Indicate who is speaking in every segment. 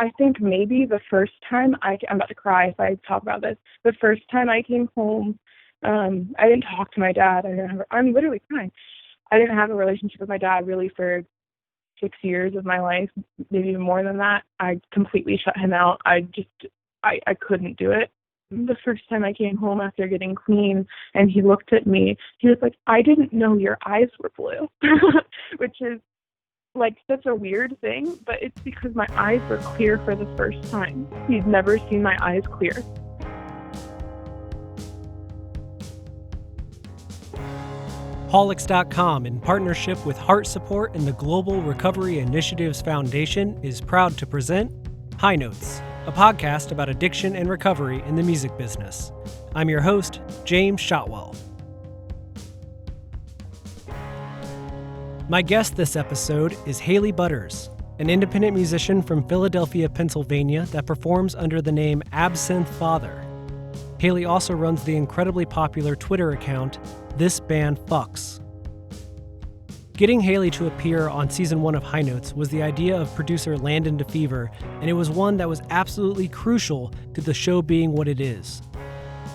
Speaker 1: I think maybe the first time I'm about to cry if I talk about this. The first time I came home, I didn't talk to my dad. I'm literally crying. I didn't have a relationship with my dad really for 6 years of my life, maybe even more than that. I completely shut him out. I couldn't do it. The first time I came home after getting clean and he looked at me, he was like, I didn't know your eyes were blue, which is like such a weird thing, but it's because my eyes were clear for the first time. He'd never seen my eyes clear.
Speaker 2: Holics.com, in partnership with Heartsupport and the Global Recovery Initiatives Foundation, is proud to present High Notes, a podcast about addiction and recovery in the music business. I'm your host, James Shotwell. My guest this episode is Haley Butters, an independent musician from Philadelphia, Pennsylvania that performs under the name Absinthe Father. Haley also runs the incredibly popular Twitter account, This Band Fucks. Getting Haley to appear on Season 1 of High Notes was the idea of producer Landon Defever, and it was one that was absolutely crucial to the show being what it is.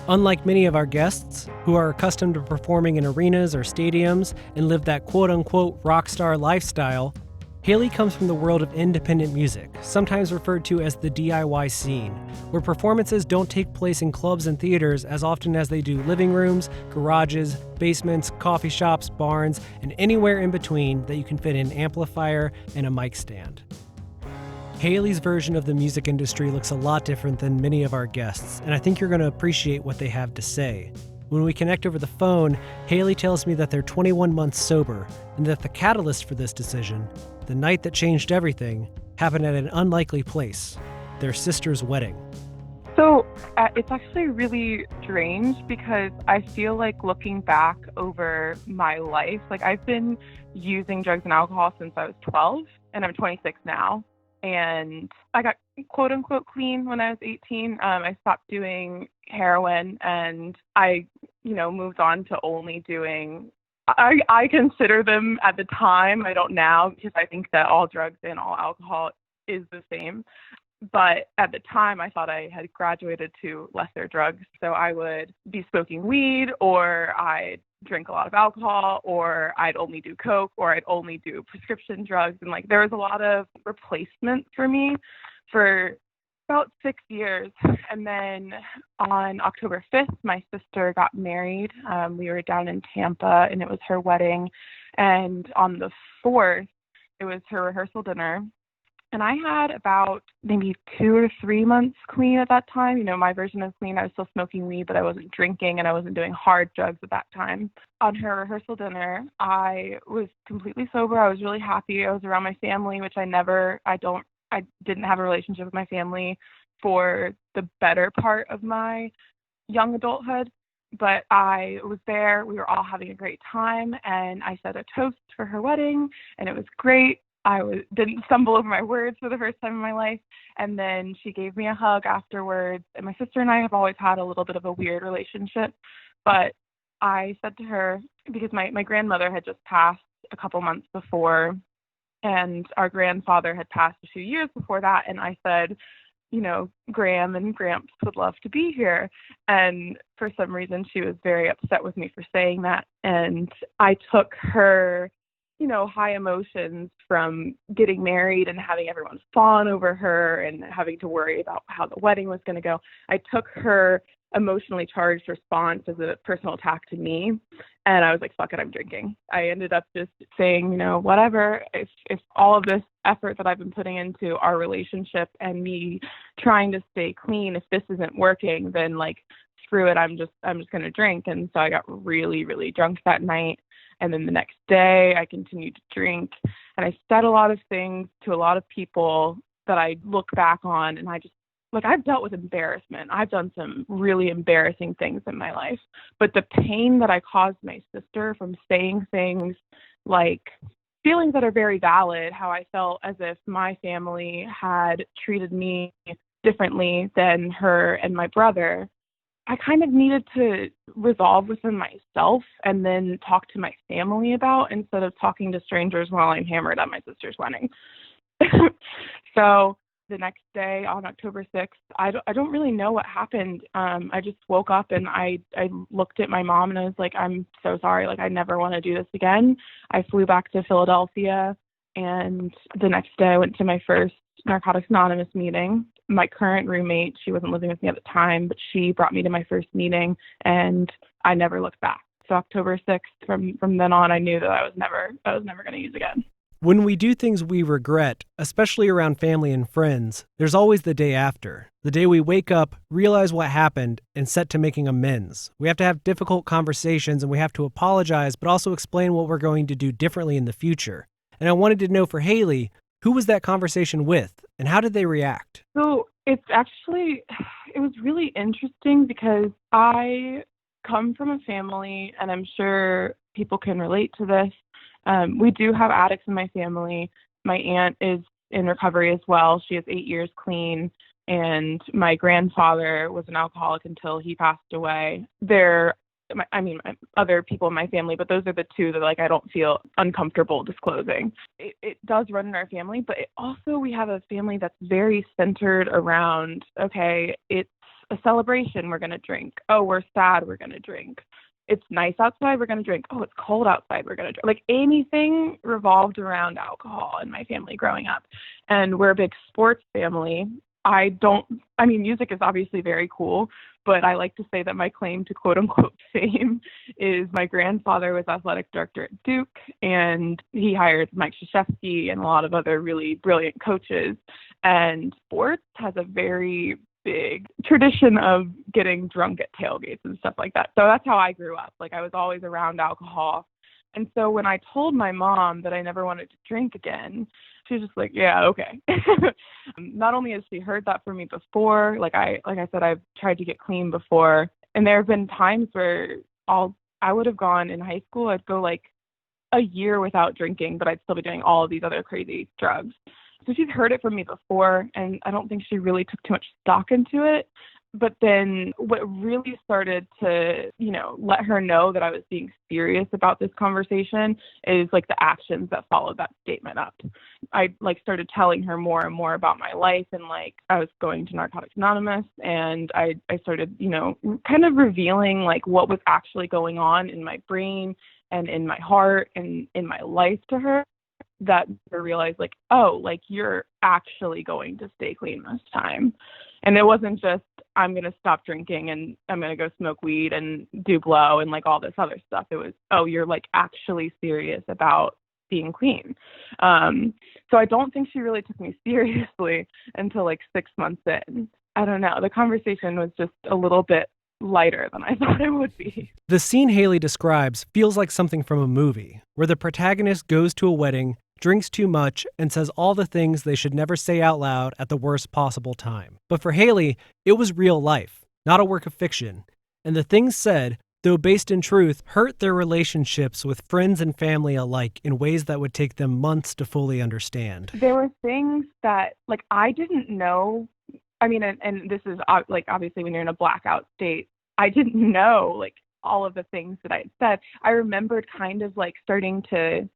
Speaker 2: Unlike many of our guests, who are accustomed to performing in arenas or stadiums and live that quote-unquote rock star lifestyle, Haley comes from the world of independent music, sometimes referred to as the DIY scene, where performances don't take place in clubs and theaters as often as they do living rooms, garages, basements, coffee shops, barns, and anywhere in between that you can fit an amplifier and a mic stand. Haley's version of the music industry looks a lot different than many of our guests, and I think you're going to appreciate what they have to say. When we connect over the phone, Haley tells me that they're 21 months sober, and that the catalyst for this decision, the night that changed everything, happened at an unlikely place, their sister's wedding.
Speaker 3: So it's actually really strange because I feel like looking back over my life, like I've been using drugs and alcohol since I was 12, and I'm 26 now. And I got quote unquote clean when I was 18. I stopped doing heroin and I, moved on to only doing, I consider them at the time, I don't now, because I think that all drugs and all alcohol is the same. But at the time, I thought I had graduated to lesser drugs. So I would be smoking weed, or I'd drink a lot of alcohol, or I'd only do coke, or I'd only do prescription drugs. And there was a lot of replacement for me for about 6 years. And then on October 5th, my sister got married. We were down in Tampa, and it was her wedding. And on the 4th, it was her rehearsal dinner. And I had about maybe 2 or 3 months clean at that time. My version of clean, I was still smoking weed, but I wasn't drinking and I wasn't doing hard drugs at that time. On her rehearsal dinner, I was completely sober. I was really happy. I was around my family, which I didn't have a relationship with my family for the better part of my young adulthood. But I was there. We were all having a great time. And I said a toast for her wedding, and it was great. I didn't stumble over my words for the first time in my life. And then she gave me a hug afterwards. And my sister and I have always had a little bit of a weird relationship. But I said to her, because my grandmother had just passed a couple months before, and our grandfather had passed a few years before that. And I said, Graham and Gramps would love to be here. And for some reason, she was very upset with me for saying that. And I took her high emotions from getting married and having everyone fawn over her and having to worry about how the wedding was going to go. I took her emotionally charged response as a personal attack to me. And I was like, fuck it, I'm drinking. I ended up just saying, whatever, if all of this effort that I've been putting into our relationship and me trying to stay clean, if this isn't working, then screw it, I'm just going to drink. And so I got really, really drunk that night. And then the next day I continued to drink, and I said a lot of things to a lot of people that I look back on, and I just, I've dealt with embarrassment. I've done some really embarrassing things in my life, but the pain that I caused my sister from saying things like feelings that are very valid, how I felt as if my family had treated me differently than her and my brother, I kind of needed to resolve within myself and then talk to my family about, instead of talking to strangers while I'm hammered at my sister's wedding. So the next day on October 6th, I don't really know what happened. I just woke up and I looked at my mom and I was like, I'm so sorry. Like, I never want to do this again. I flew back to Philadelphia, and the next day I went to my first Narcotics Anonymous meeting. My current roommate, she wasn't living with me at the time, but she brought me to my first meeting, and I never looked back. So October 6th, from then on, I knew that I was never going to use again.
Speaker 2: When we do things we regret, especially around family and friends, there's always the day after. The day we wake up, realize what happened, and set to making amends. We have to have difficult conversations and we have to apologize, but also explain what we're going to do differently in the future. And I wanted to know for Haley, who was that conversation with and how did they react?
Speaker 3: So it was really interesting because I come from a family, and I'm sure people can relate to this. We do have addicts in my family. My aunt is in recovery as well. She has 8 years clean, and my grandfather was an alcoholic until he passed away. Other people in my family, but those are the two that I don't feel uncomfortable disclosing. It does run in our family, but we have a family that's very centered around, okay, it's a celebration, we're going to drink. Oh, we're sad, we're going to drink. It's nice outside, we're going to drink. Oh, it's cold outside, we're going to drink. Like, anything revolved around alcohol in my family growing up. And we're a big sports family. Music is obviously very cool, but I like to say that my claim to quote unquote fame is my grandfather was athletic director at Duke, and he hired Mike Krzyzewski and a lot of other really brilliant coaches. And sports has a very big tradition of getting drunk at tailgates and stuff like that. So that's how I grew up. I was always around alcohol. And so when I told my mom that I never wanted to drink again, she was just like, yeah, okay. Not only has she heard that from me before, like I said, I've tried to get clean before. And there have been times where I would have gone in high school, I'd go a year without drinking, but I'd still be doing all of these other crazy drugs. So she's heard it from me before, and I don't think she really took too much stock into it. But then what really started to, let her know that I was being serious about this conversation is the actions that followed that statement up. I started telling her more and more about my life, and I was going to Narcotics Anonymous, and I started, kind of revealing what was actually going on in my brain and in my heart and in my life to her. That I realized you're actually going to stay clean this time. And it wasn't just, I'm going to stop drinking and I'm going to go smoke weed and do blow and all this other stuff. It was, you're actually serious about being clean. So I don't think she really took me seriously until 6 months in. I don't know. The conversation was just a little bit lighter than I thought it would be.
Speaker 2: The scene Haley describes feels like something from a movie, where the protagonist goes to a wedding, drinks too much, and says all the things they should never say out loud at the worst possible time. But for Haley, it was real life, not a work of fiction. And the things said, though based in truth, hurt their relationships with friends and family alike in ways that would take them months to fully understand.
Speaker 3: There were things that, I didn't know. And this is, obviously when you're in a blackout state, I didn't know, all of the things that I had said. I remembered kind of, starting to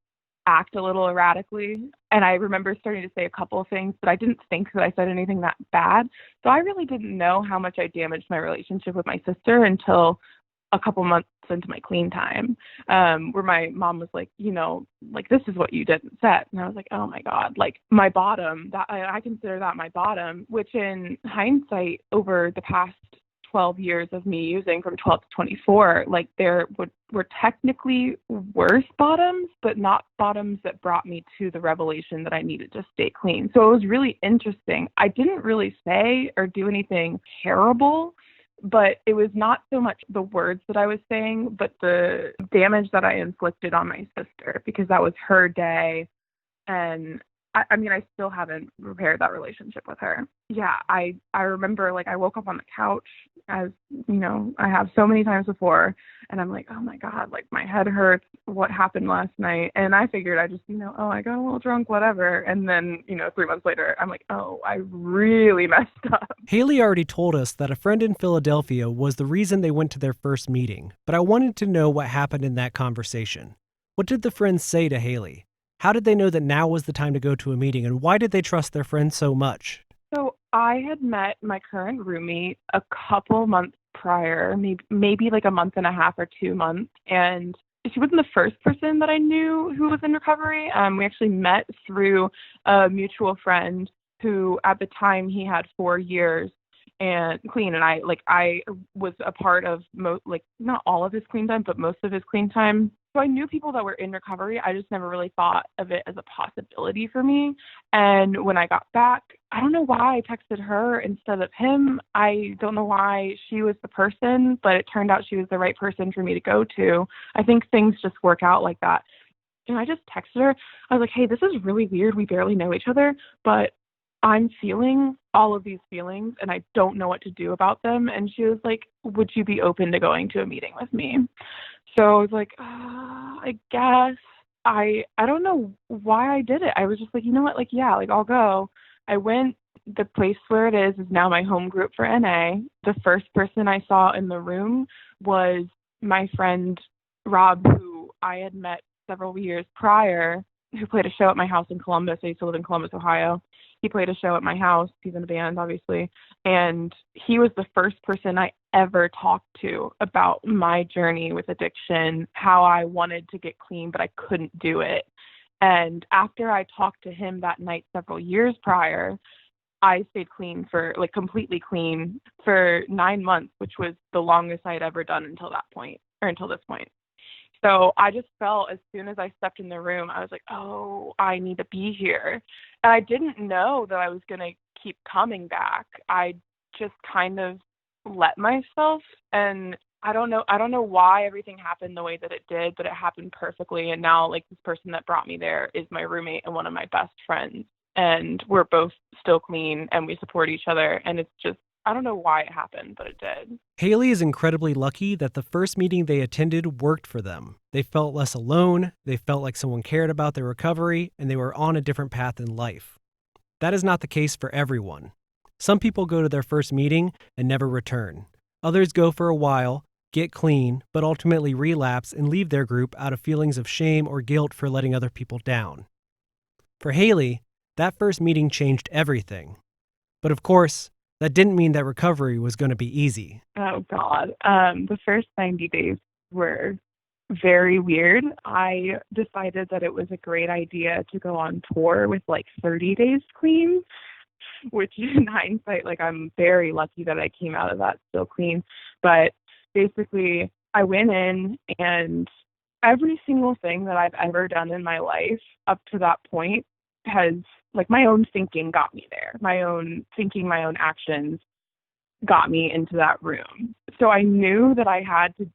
Speaker 3: act a little erratically. And I remember starting to say a couple of things, but I didn't think that I said anything that bad. So I really didn't know how much I damaged my relationship with my sister until a couple months into my clean time, where my mom was like, this is what you didn't set. And I was like, oh my God, my bottom, that I consider that my bottom, which in hindsight over the past 12 years of me using from 12 to 24, there were technically worse bottoms, but not bottoms that brought me to the revelation that I needed to stay clean. So it was really interesting. I didn't really say or do anything terrible, but it was not so much the words that I was saying, but the damage that I inflicted on my sister, because that was her day. And I still haven't repaired that relationship with her. Yeah, I remember, I woke up on the couch, as, I have so many times before, and I'm like, oh my God, my head hurts. What happened last night? And I figured I just, I got a little drunk, whatever. And then, 3 months later, I'm like, oh, I really messed up.
Speaker 2: Haley already told us that a friend in Philadelphia was the reason they went to their first meeting, but I wanted to know what happened in that conversation. What did the friends say to Haley? How did they know that now was the time to go to a meeting, and why did they trust their friend so much?
Speaker 3: I had met my current roommate a couple months prior, maybe like a month and a half or 2 months, and she wasn't the first person that I knew who was in recovery. We actually met through a mutual friend who, at the time, he had 4 years and clean, and I was a part of not all of his clean time, but most of his clean time. So I knew people that were in recovery. I just never really thought of it as a possibility for me. And when I got back, I don't know why I texted her instead of him. I don't know why she was the person, but it turned out she was the right person for me to go to. I think things just work out like that. And I just texted her. I was like, hey, this is really weird. We barely know each other, but I'm feeling all of these feelings and I don't know what to do about them. And she was like, would you be open to going to a meeting with me? So I was like, I guess. I don't know why I did it. I was just like, you know what? Like, yeah, like I'll go. I went. The place where it is now my home group for NA. The first person I saw in the room was my friend Rob, who I had met several years prior, who played a show at my house in Columbus. I used to live in Columbus, Ohio. He played a show at my house. He's in a band, obviously. And he was the first person I ever talked to about my journey with addiction, how I wanted to get clean, but I couldn't do it. And after I talked to him that night several years prior, I stayed clean completely clean for 9 months, which was the longest I had ever done until this point. So I just felt as soon as I stepped in the room, I was like, oh, I need to be here. And I didn't know that I was going to keep coming back. I just kind of let myself, and I don't know why everything happened the way that it did, but it happened perfectly. And now like this person that brought me there is my roommate and one of my best friends. And we're both still clean and we support each other. And it's just, I don't know why it happened, but it did.
Speaker 2: Haley is incredibly lucky that the first meeting they attended worked for them. They felt less alone, they felt like someone cared about their recovery, and they were on a different path in life. That is not the case for everyone. Some people go to their first meeting and never return. Others go for a while, get clean, but ultimately relapse and leave their group out of feelings of shame or guilt for letting other people down. For Haley, that first meeting changed everything. But of course, that didn't mean that recovery was going to be easy.
Speaker 1: Oh, God. The first 90 days were very weird. I decided that it was a great idea to go on tour with 30 days clean, which in hindsight, I'm very lucky that I came out of that still clean. But basically, I went in and every single thing that I've ever done in my life up to that point has, my own thinking got me there. My own thinking, my own actions got me into that room. So I knew that I had to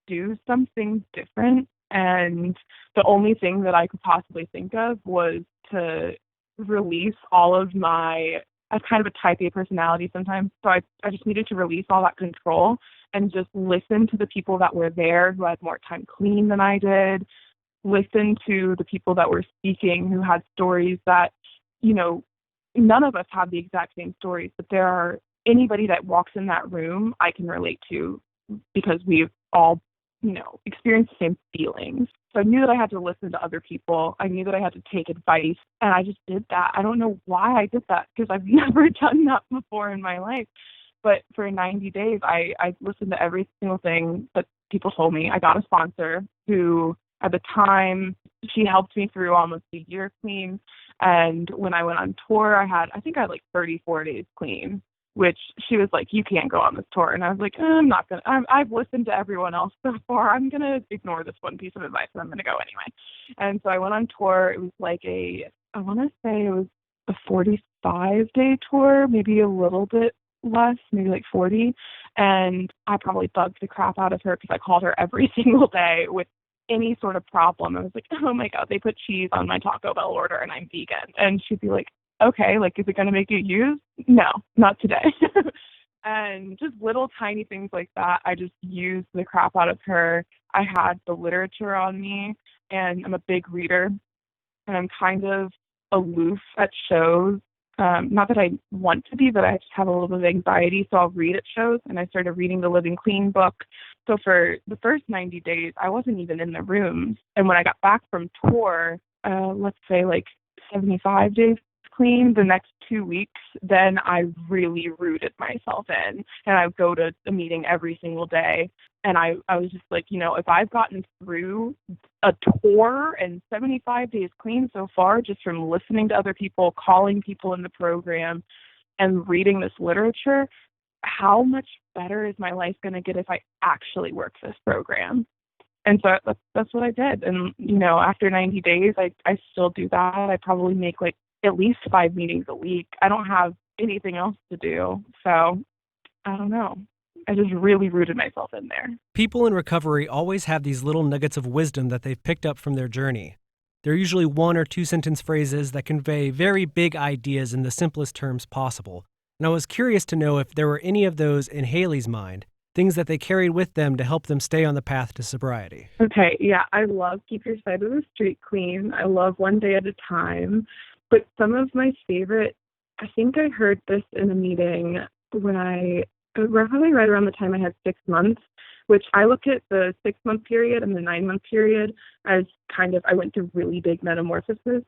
Speaker 1: do something different. And the only thing that I could possibly think of was to release all of I have kind of a type A personality sometimes. So I just needed to release all that control and just listen to the people that were there who had more time clean than I did. Listen to the people that were speaking who had stories that, none of us have the exact same stories, but anybody that walks in that room I can relate to because we've all, experienced the same feelings. So I knew that I had to listen to other people. I knew that I had to take advice, and I just did that. I don't know why I did that because I've never done that before in my life. But for 90 days, I listened to every single thing that people told me. I got a sponsor who, at the time, she helped me through almost a year clean. And when I went on tour, I had 34 days clean, which she was like, you can't go on this tour. And I was like, I'm not going to. I've listened to everyone else so far. I'm going to ignore this one piece of advice and I'm going to go anyway. And so I went on tour. It was I want to say it was a 45-day tour, maybe a little bit less, maybe 40. And I probably bugged the crap out of her because I called her every single day with any sort of problem. I was like, oh my God, they put cheese on my Taco Bell order and I'm vegan. And she'd be like, okay, is it going to make you use? No, not today. And just little tiny things like that. I just used the crap out of her. I had the literature on me and I'm a big reader and I'm kind of aloof at shows. Not that I want to be, but I just have a little bit of anxiety, so I'll read at shows, and I started reading the Living Clean book. So for the first 90 days, I wasn't even in the rooms. And when I got back from tour, let's say 75 days clean the next 2 weeks, then I really rooted myself in. And I would go to a meeting every single day. And I was just like, if I've gotten through a tour and 75 days clean so far, just from listening to other people, calling people in the program, and reading this literature, how much better is my life going to get if I actually work this program? And so that's what I did. And, after 90 days, I still do that. I probably make like at least 5 meetings a week. I don't have anything else to do. So I don't know. I just really rooted myself in there.
Speaker 2: People in recovery always have these little nuggets of wisdom that they've picked up from their journey. They're usually 1 or 2 sentence phrases that convey very big ideas in the simplest terms possible. And I was curious to know if there were any of those in Haley's mind, things that they carried with them to help them stay on the path to sobriety.
Speaker 1: Okay, yeah, I love keep your side of the street clean. I love one day at a time. But some of my favorite, I think I heard this in a meeting when probably right around the time I had 6 months, which I look at the 6-month period and the 9-month period as I went through really big metamorphoses.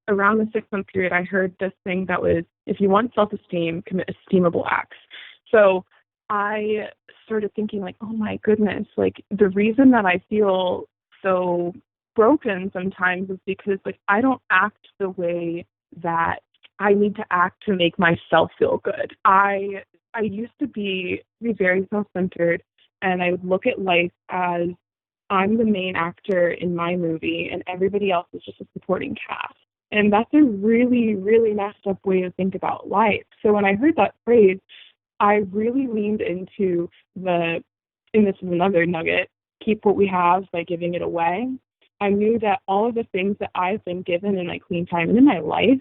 Speaker 1: Around the 6-month period, I heard this thing that was, if you want self-esteem, commit esteemable acts. So I started thinking like, oh my goodness, like the reason that I feel so broken sometimes is because like I don't act the way that I need to act to make myself feel good. I used to be very self-centered, and I would look at life as I'm the main actor in my movie and everybody else is just a supporting cast. And that's a really, really messed up way to think about life. So when I heard that phrase, I really leaned into and this is another nugget, keep what we have by giving it away. I knew that all of the things that I've been given in my clean time and in my life,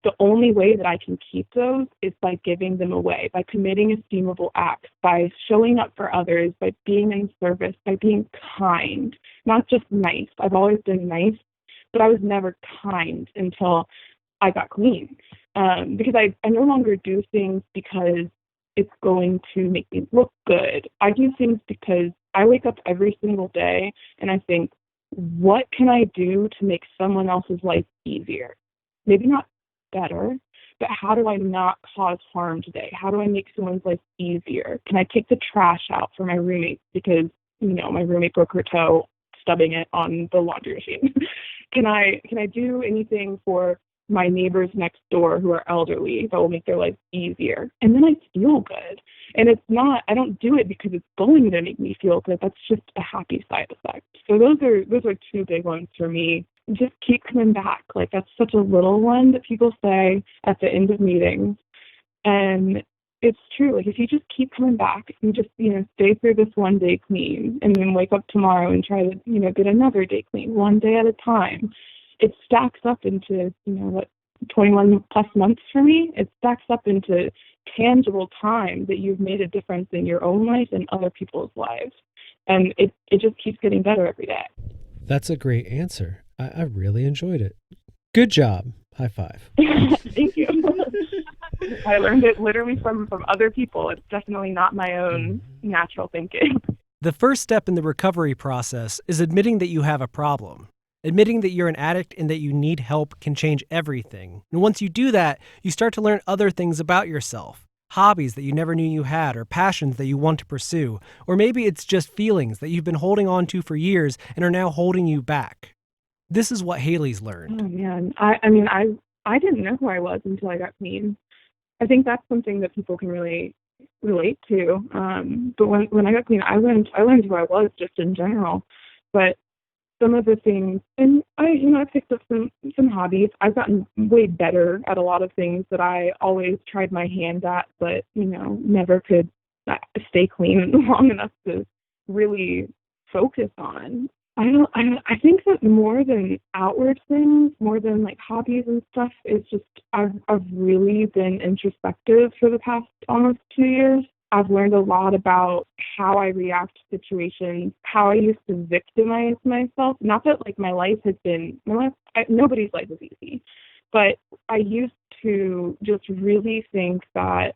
Speaker 1: the only way that I can keep those is by giving them away, by committing esteemable acts, by showing up for others, by being in service, by being kind, not just nice. I've always been nice, but I was never kind until I got clean. Because I no longer do things because it's going to make me look good. I do things because I wake up every single day and I think, what can I do to make someone else's life easier? Maybe not better, but how do I not cause harm today? How do I make someone's life easier? Can I take the trash out for my roommate because, my roommate broke her toe stubbing it on the laundry machine? Can I do anything for my neighbors next door who are elderly that will make their life easier? And then I feel good. And I don't do it because it's going to make me feel good. That's just a happy side effect. So those are 2 big ones for me. Just keep coming back. Like that's such a little one that people say at the end of meetings. And it's true. Like if you just keep coming back, if you just, stay through this one day clean and then wake up tomorrow and try to, get another day clean, one day at a time, it stacks up into, 21 plus months for me. It stacks up into tangible time that you've made a difference in your own life and other people's lives. And it just keeps getting better every day.
Speaker 2: That's a great answer. I really enjoyed it. Good job. High five.
Speaker 1: Thank you. I learned it literally from other people. It's definitely not my own natural thinking.
Speaker 2: The first step in the recovery process is admitting that you have a problem. Admitting that you're an addict and that you need help can change everything. And once you do that, you start to learn other things about yourself. Hobbies that you never knew you had, or passions that you want to pursue. Or maybe it's just feelings that you've been holding on to for years and are now holding you back. This is what Haley's learned.
Speaker 1: Oh man, I didn't know who I was until I got clean. I think that's something that people can really relate to. But when I got clean, I learned who I was just in general. But some of the things, and I picked up some hobbies. I've gotten way better at a lot of things that I always tried my hand at, but never could stay clean long enough to really focus on. I think that more than outward things, more than like hobbies and stuff, it's just I've really been introspective for the past almost 2 years. I've learned a lot about how I react to situations, how I used to victimize myself. Not that like nobody's life is easy, but I used to just really think that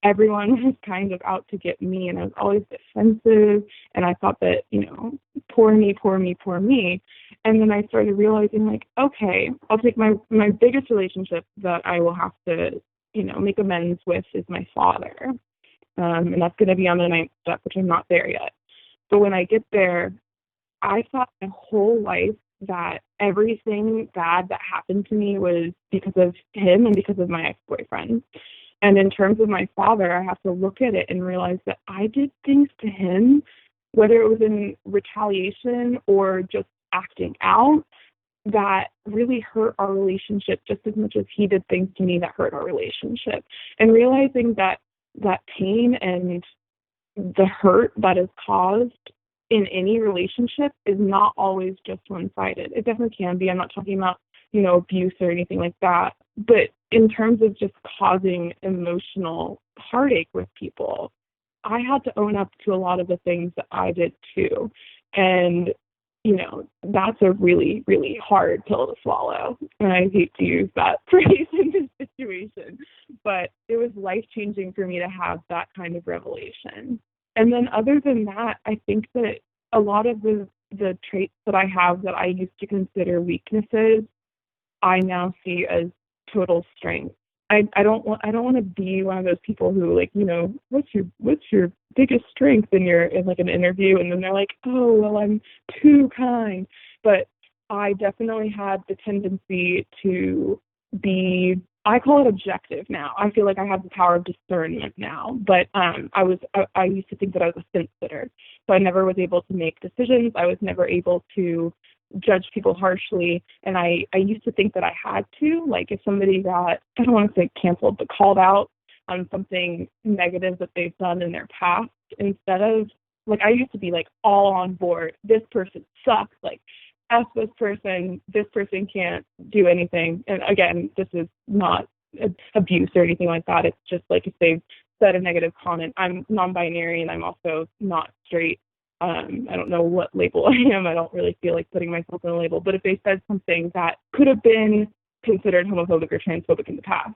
Speaker 1: everyone was kind of out to get me, and I was always defensive, and I thought that, poor me, poor me, poor me. And then I started realizing, like, okay, I'll take my biggest relationship that I will have to, make amends with is my father. And that's going to be on the ninth step, which I'm not there yet. But when I get there, I thought my whole life that everything bad that happened to me was because of him and because of my ex-boyfriend. And in terms of my father, I have to look at it and realize that I did things to him, whether it was in retaliation or just acting out, that really hurt our relationship just as much as he did things to me that hurt our relationship. And realizing that pain and the hurt that is caused in any relationship is not always just one-sided. It definitely can be. I'm not talking about, abuse or anything like that. But in terms of just causing emotional heartache with people, I had to own up to a lot of the things that I did too. And, that's a really, really hard pill to swallow. And I hate to use that phrase in this situation, but it was life-changing for me to have that kind of revelation. And then other than that, I think that a lot of the traits that I have that I used to consider weaknesses, I now see as total strength. I don't want to be one of those people who, like, what's your biggest strength in like an interview, and then they're like, oh, well, I'm too kind. But I definitely had the tendency to be, I call it objective now. I feel like I have the power of discernment now. But I used to think that I was a fence sitter. So I never was able to make decisions. I was never able to judge people harshly. And I used to think that I had to, like, if somebody got, I don't want to say canceled, but called out on something negative that they've done in their past, instead of, like, I used to be like all on board. This person sucks. Like, F this person can't do anything. And again, this is not abuse or anything like that. It's just like if they've said a negative comment. I'm non-binary and I'm also not straight. I don't know what label I am. I don't really feel like putting myself in a label. But if they said something that could have been considered homophobic or transphobic in the past,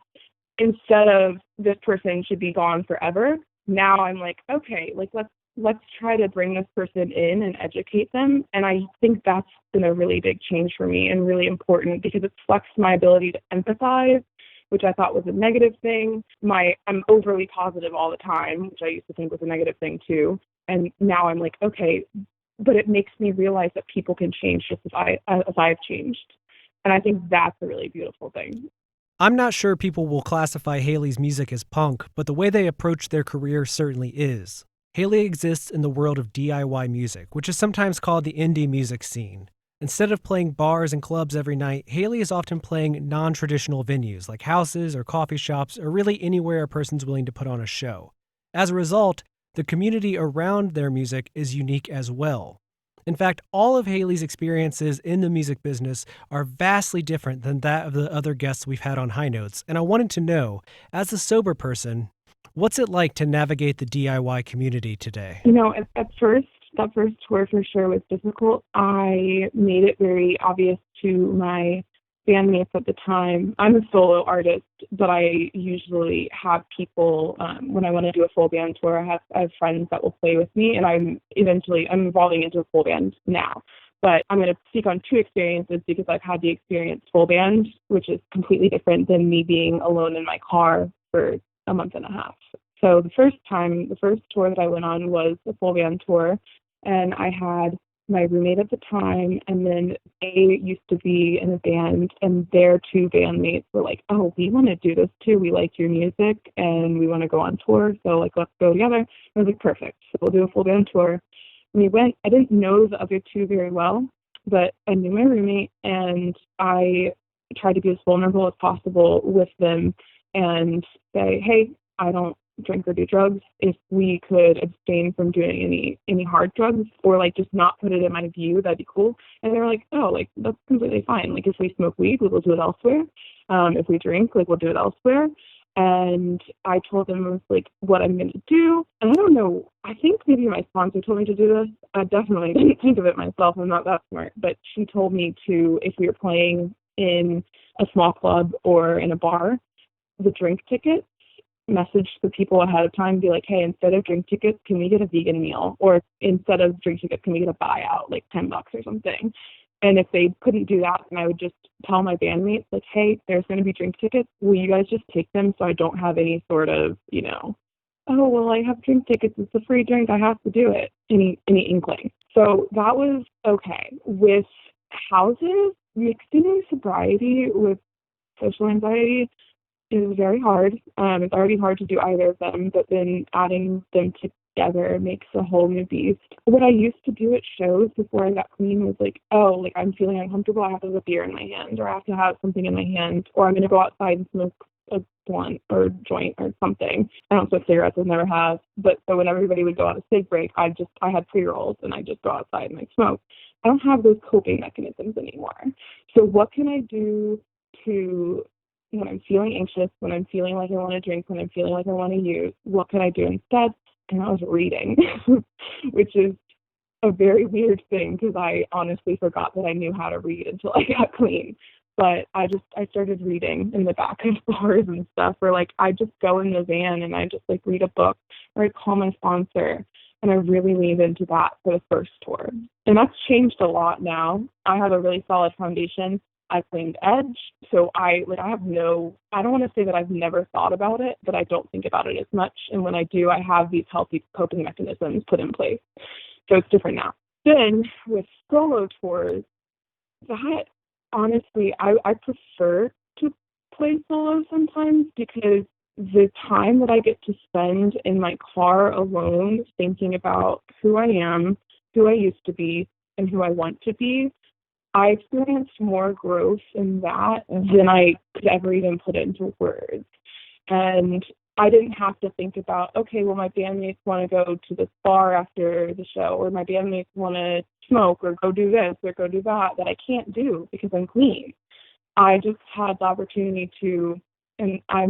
Speaker 1: instead of this person should be gone forever, now I'm like, okay, like let's try to bring this person in and educate them. And I think that's been a really big change for me and really important because it's flexed my ability to empathize, which I thought was a negative thing. I'm overly positive all the time, which I used to think was a negative thing too. And now I'm like, okay, but it makes me realize that people can change just as I've changed. And I think that's a really beautiful thing.
Speaker 2: I'm not sure people will classify Haley's music as punk, but the way they approach their career certainly is. Haley exists in the world of DIY music, which is sometimes called the indie music scene. Instead of playing bars and clubs every night, Haley is often playing non-traditional venues like houses or coffee shops or really anywhere a person's willing to put on a show. As a result, the community around their music is unique as well. In fact, all of Haley's experiences in the music business are vastly different than that of the other guests we've had on High Notes, and I wanted to know, as a sober person, what's it like to navigate the DIY community today?
Speaker 1: At first, that first tour for sure was difficult. I made it very obvious to my bandmates at the time. I'm a solo artist, but I usually have people, when I want to do a full band tour, I have friends that will play with me, and I'm evolving into a full band now. But I'm going to speak on two experiences because I've had the experience full band, which is completely different than me being alone in my car for a month and a half. So the first tour that I went on was a full band tour, and I had my roommate at the time, and then they used to be in a band, and their two bandmates were like, oh, we want to do this too. We like your music, and we want to go on tour, so like let's go together. And I was like, perfect. So we'll do a full band tour. And we went. I didn't know the other two very well, but I knew my roommate, and I tried to be as vulnerable as possible with them and say, hey, I don't drink or do drugs. If we could abstain from doing any hard drugs or like just not put it in my view, that'd be cool. And they were like, oh, like that's completely fine. Like if we smoke weed, we'll do it elsewhere. If we drink, like we'll do it elsewhere. And I told them it was like what I'm going to do. And I don't know, I think maybe my sponsor told me to do this. I definitely didn't think of it myself. I'm not that smart. But she told me to, if we were playing in a small club or in a bar, the drink tickets message the people ahead of time, be like, hey, instead of drink tickets, can we get a vegan meal? Or instead of drink tickets, can we get a buyout, like $10 or something? And if they couldn't do that, then I would just tell my bandmates, like, hey, there's going to be drink tickets. Will you guys just take them so I don't have any sort of, oh, well, I have drink tickets. It's a free drink. I have to do it. Any inkling. So that was okay. With houses, mixing sobriety with social anxiety is very hard. It's already hard to do either of them, but then adding them together makes a whole new beast. What I used to do at shows before I got clean was like, oh, like I'm feeling uncomfortable, I have to have a beer in my hand, or I have to have something in my hand, or I'm going to go outside and smoke a blunt or joint or something. I don't smoke cigarettes, I never have. But so when everybody would go on a cig break, I had pre-rolls and I just go outside and I smoke. I don't have those coping mechanisms anymore. So what can I do to, when I'm feeling anxious, when I'm feeling like I want to drink, when I'm feeling like I want to use, what can I do instead? And I was reading, which is a very weird thing because I honestly forgot that I knew how to read until I got clean. But I started reading in the back of bars and stuff, or like I just go in the van and I just like read a book, or I call my sponsor, and I really leaned into that for the first tour. And that's changed a lot now. I have a really solid foundation. I claimed edge, so I don't want to say that I've never thought about it, but I don't think about it as much. And when I do, I have these healthy coping mechanisms put in place. So it's different now. Then with solo tours, that honestly, I prefer to play solo sometimes because the time that I get to spend in my car alone thinking about who I am, who I used to be, and who I want to be, I experienced more growth in that than I could ever even put into words. And I didn't have to think about, okay, well, my bandmates want to go to this bar after the show, or my bandmates want to smoke or go do this or go do that I can't do because I'm clean. I just had the opportunity to, and I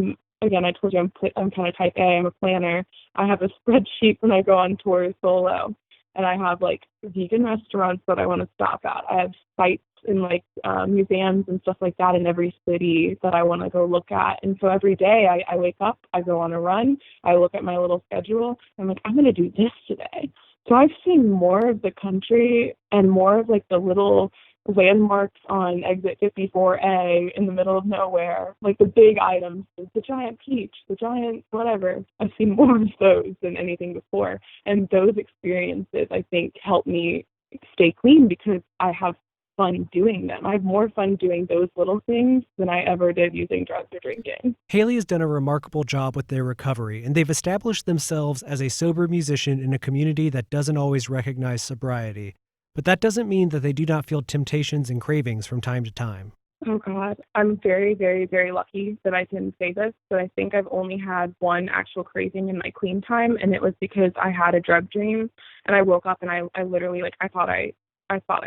Speaker 1: told you I'm kind of type A, I'm a planner. I have a spreadsheet when I go on tour solo, and I have like vegan restaurants that I want to stop at. I have sites in like museums and stuff like that in every city that I want to go look at. And so every day I wake up, I go on a run, I look at my little schedule, I'm like, I'm going to do this today. So I've seen more of the country and more of like the little landmarks on exit 54A in the middle of nowhere, like the big items, the giant peach, the giant whatever. I've seen more of those than anything before. And those experiences, I think, help me stay clean because I have fun doing them. I have more fun doing those little things than I ever did using drugs or drinking.
Speaker 2: Haley has done a remarkable job with their recovery, and they've established themselves as a sober musician in a community that doesn't always recognize sobriety. But that doesn't mean that they do not feel temptations and cravings from time to time.
Speaker 1: Oh, God. I'm very, very, very lucky that I can say this, but I think I've only had one actual craving in my clean time, and it was because I had a drug dream, and I woke up and I literally, I thought I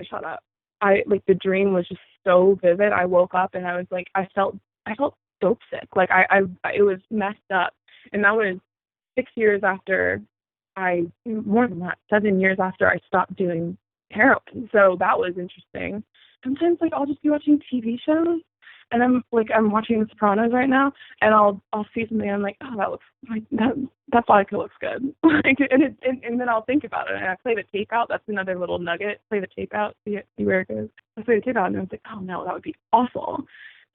Speaker 1: shut up. The dream was just so vivid. I woke up and I was like, I felt dope sick. It was messed up. And that was 6 years after more than that, 7 years after I stopped doing heroin. So that was interesting. Sometimes I'll just be watching TV shows and I'm watching The Sopranos right now, and I'll see something and I'm like, oh, that looks like that vodka looks good. And then I'll think about it and I play the tape out. That's another little nugget. Play the tape out, see where it goes. I play the tape out and I was like, oh no, that would be awful.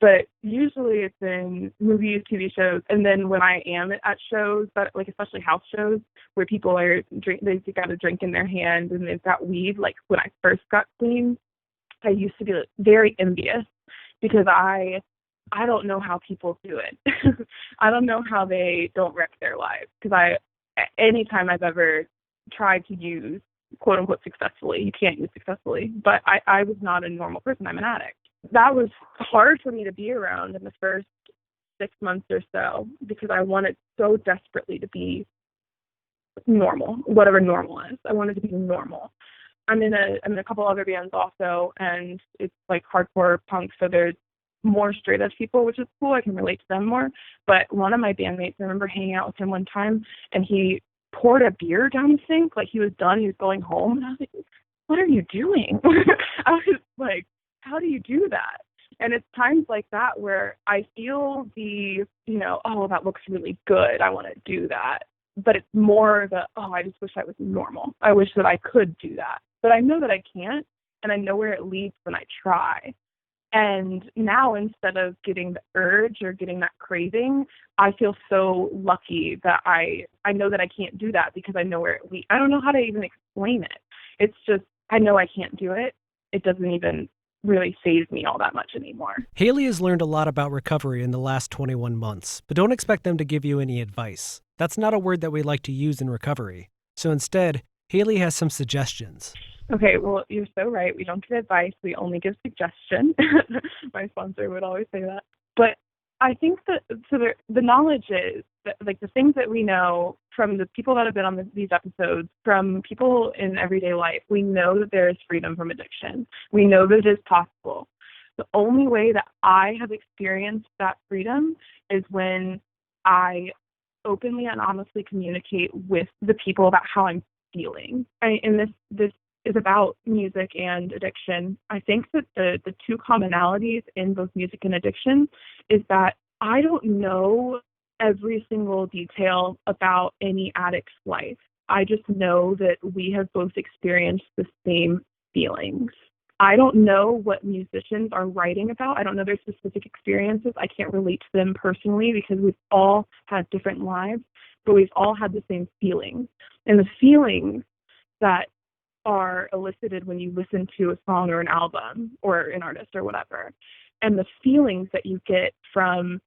Speaker 1: But usually it's in movies, TV shows, and then when I am at shows, but especially house shows where people they've got a drink in their hand and they've got weed. Like when I first got clean, I used to be very envious because I don't know how people do it. I don't know how they don't wreck their lives because anytime I've ever tried to use quote unquote successfully, you can't use successfully, but I was not a normal person. I'm an addict. That was hard for me to be around in the first 6 months or so because I wanted so desperately to be normal, whatever normal is. I wanted to be normal. I'm in a couple other bands also, and it's like hardcore punk, so there's more straight edge people, which is cool. I can relate to them more. But one of my bandmates, I remember hanging out with him one time, and he poured a beer down the sink, like he was done, he was going home, and I was like, what are you doing? I was like, how do you do that? And it's times like that where I feel the, oh, that looks really good. I want to do that. But it's more the, oh, I just wish I was normal. I wish that I could do that. But I know that I can't, and I know where it leads when I try. And now, instead of getting the urge or getting that craving, I feel so lucky that I know that I can't do that because I know where it leads. I don't know how to even explain it. It's just, I know I can't do it. It doesn't even really faze me all that much anymore.
Speaker 2: Haley has learned a lot about recovery in the last 21 months, but don't expect them to give you any advice. That's not a word that we like to use in recovery. So instead, Haley has some suggestions.
Speaker 1: Okay, well, you're so right. We don't give advice. We only give suggestion. My sponsor would always say that. But I think that the knowledge is, that, like, the things that we know from the people that have been on these episodes, from people in everyday life, we know that there is freedom from addiction. We know that it is possible. The only way that I have experienced that freedom is when I openly and honestly communicate with the people about how I'm feeling. And this is about music and addiction. I think that the two commonalities in both music and addiction is that I don't know every single detail about any addict's life. I just know that we have both experienced the same feelings. I don't know what musicians are writing about. I don't know their specific experiences. I can't relate to them personally because we've all had different lives, but we've all had the same feelings. And the feelings that are elicited when you listen to a song or an album or an artist or whatever, and the feelings that you get from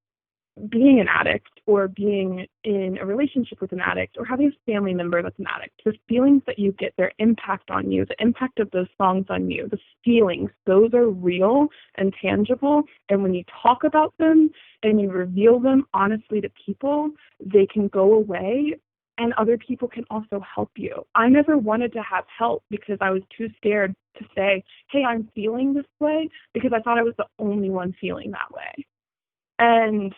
Speaker 1: being an addict or being in a relationship with an addict or having a family member that's an addict, the feelings that you get, their impact on you, the impact of those songs on you, the feelings, those are real and tangible. And when you talk about them and you reveal them honestly to people, they can go away and other people can also help you. I never wanted to have help because I was too scared to say, hey, I'm feeling this way, because I thought I was the only one feeling that way. And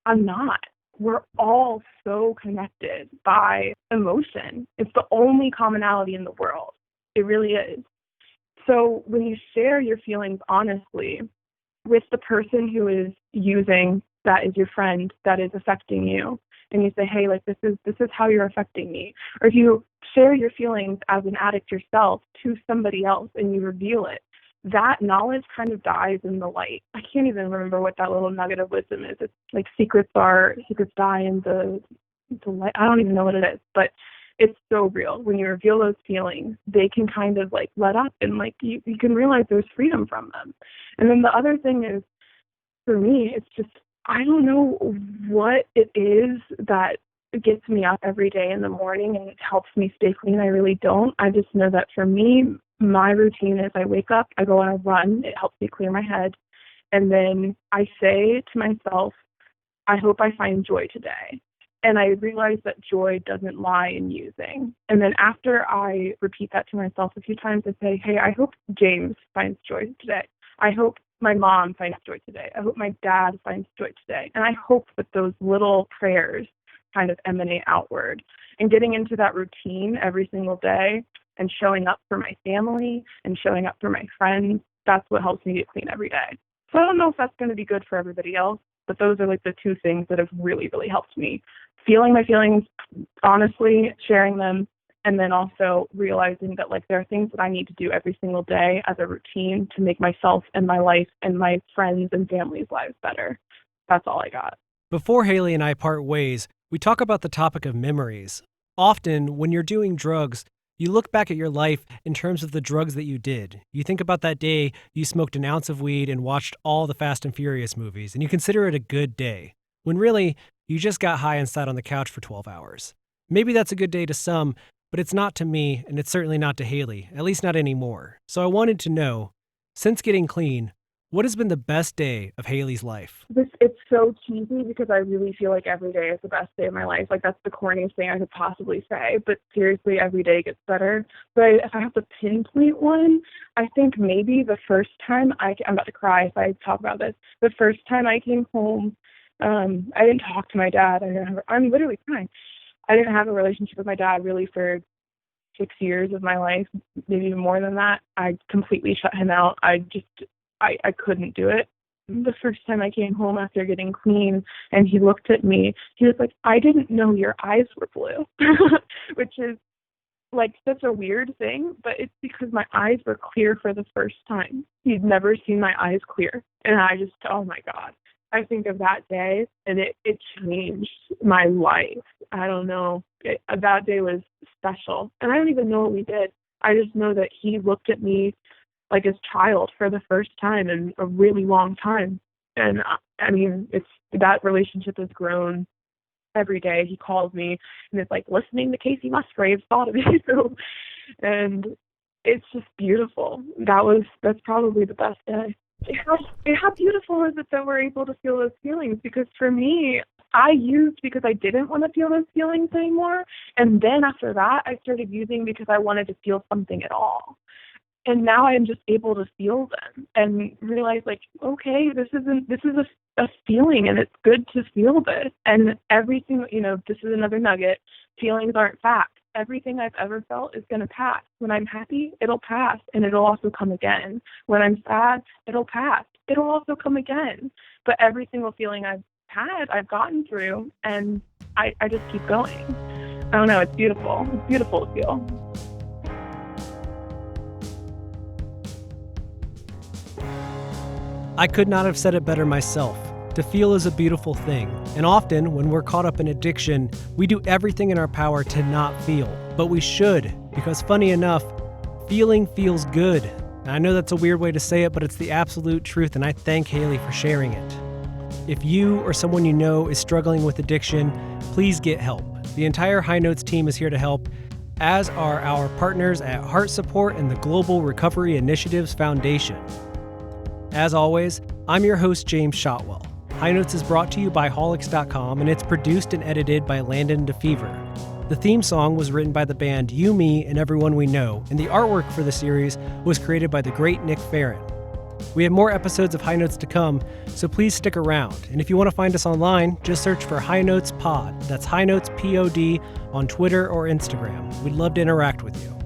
Speaker 1: I'm not. We're all so connected by emotion. It's the only commonality in the world. It really is. So when you share your feelings honestly with the person who is using, that is your friend, that is affecting you, and you say, hey, like, this is how you're affecting me. Or if you share your feelings as an addict yourself to somebody else and you reveal it, that knowledge kind of dies in the light. I can't even remember what that little nugget of wisdom is. It's like secrets die in the light. I don't even know what it is, but it's so real. When you reveal those feelings, they can kind of like let up, and like you can realize there's freedom from them. And then the other thing is, for me, it's just, I don't know what it is that gets me up every day in the morning and helps me stay clean. I really don't. I just know that for me, my routine is I wake up, I go on a run. It helps me clear my head. And then I say to myself, I hope I find joy today. And I realize that joy doesn't lie in using. And then after I repeat that to myself a few times, I say, hey, I hope James finds joy today. I hope my mom finds joy today. I hope my dad finds joy today. And I hope that those little prayers kind of emanate outward. And getting into that routine every single day and showing up for my family and showing up for my friends, that's what helps me get clean every day. So I don't know if that's going to be good for everybody else, but those are like the two things that have really, really helped me. Feeling my feelings honestly, sharing them, and then also realizing that like there are things that I need to do every single day as a routine to make myself and my life and my friends and family's lives better. That's all I got.
Speaker 2: Before Haley and I part ways, we talk about the topic of memories. Often, when you're doing drugs, you look back at your life in terms of the drugs that you did. You think about that day you smoked an ounce of weed and watched all the Fast and Furious movies, and you consider it a good day, when really, you just got high and sat on the couch for 12 hours. Maybe that's a good day to some, but it's not to me, and it's certainly not to Haley, at least not anymore. So I wanted to know, since getting clean, what has been the best day of Haley's life?
Speaker 1: It's so cheesy because I really feel like every day is the best day of my life. Like, that's the corniest thing I could possibly say. But seriously, every day gets better. But if I have to pinpoint one, I think maybe the first time I'm about to cry if I talk about this. The first time I came home, I didn't talk to my dad. I'm literally crying. I didn't have a relationship with my dad really for 6 years of my life, maybe even more than that. I completely shut him out. I couldn't do it. the first time I came home after getting clean, and he looked at me, he was like, I didn't know your eyes were blue, which is like such a weird thing, but it's because my eyes were clear for the first time. He'd never seen my eyes clear. And I just, oh my God. I think of that day, and it changed my life. I don't know. That day was special. And I don't even know what we did. I just know that he looked at me like his child for the first time in a really long time. And I mean, that relationship has grown every day. He calls me and it's like listening to Casey Musgraves thought of me. And it's just beautiful. That's probably the best day. How beautiful is it that we're able to feel those feelings? Because for me, I used because I didn't want to feel those feelings anymore. And then after that, I started using because I wanted to feel something at all. And now I'm just able to feel them and realize, like, okay, this is a feeling, and it's good to feel this. And everything, this is another nugget. Feelings aren't facts. Everything I've ever felt is going to pass. When I'm happy, it'll pass, and it'll also come again. When I'm sad, it'll pass. It'll also come again. But every single feeling I've had, I've gotten through, and I just keep going. I don't know. It's beautiful. It's beautiful to feel.
Speaker 2: I could not have said it better myself. To feel is a beautiful thing, and often when we're caught up in addiction, we do everything in our power to not feel. But we should, because funny enough, feeling feels good. And I know that's a weird way to say it, but it's the absolute truth, and I thank Haley for sharing it. If you or someone you know is struggling with addiction, please get help. The entire High Notes team is here to help, as are our partners at Heartsupport and the Global Recovery Initiatives Foundation. As always, I'm your host, James Shotwell. High Notes is brought to you by Holics.com, and it's produced and edited by Landon Defever. The theme song was written by the band You, Me, and Everyone We Know, and the artwork for the series was created by the great Nick Ferran. We have more episodes of High Notes to come, so please stick around. And if you want to find us online, just search for High Notes Pod. That's High Notes POD on Twitter or Instagram. We'd love to interact with you.